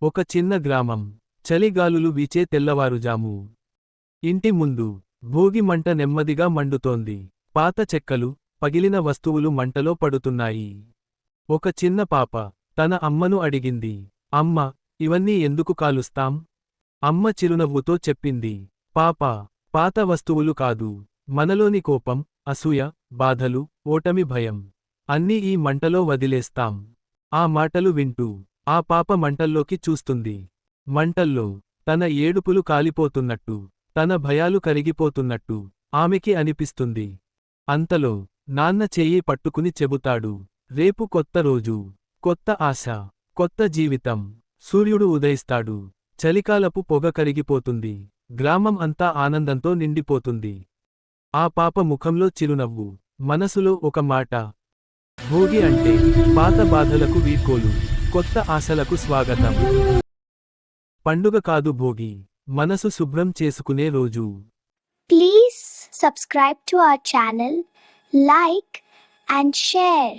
ఒక చిన్న గ్రామం. చలిగాలులు వీచే తెల్లవారుజాము. ఇంటి ముందు భోగి మంట నెమ్మదిగా మండుతోంది. పాత చెక్కలు, పగిలిన వస్తువులు మంటలో పడుతున్నాయి. ఒక చిన్న పాప తన అమ్మను అడిగింది, అమ్మ, ఇవన్నీ ఎందుకు కాలుస్తాం? అమ్మ చిరునవ్వుతో చెప్పింది, పాపా, పాత వస్తువులు కాదు, మనలోని కోపం, అసూయ, బాధలు, ఓటమి భయం అన్నీ ఈ మంటలో వదిలేస్తాం. ఆ మాటలు వింటూ ఆ పాప మంటల్లోకి చూస్తుంది. మంటల్లో తన ఏడుపులు కాలిపోతున్నట్టు, తన భయాలు కరిగిపోతున్నట్టు ఆమెకి అనిపిస్తుంది. అంతలో నాన్న చెయ్యి పట్టుకుని చెబుతాడు, రేపు కొత్త రోజు, కొత్త ఆశ, కొత్త జీవితం. సూర్యుడు ఉదయిస్తాడు. చలికాలపు పొగ కరిగిపోతుంది. గ్రామం అంతా ఆనందంతో నిండిపోతుంది. ఆ పాప ముఖంలో చిరునవ్వు, మనసులో ఒక మాట. భోగి అంటే పాత బాధలకు వీడ్కోలు, కొత్త ఆశలకు స్వాగతం. పండుగ కాదు భోగి, మనసు శుభ్రం చేసుకునే రోజు. Please subscribe to our channel, like and share.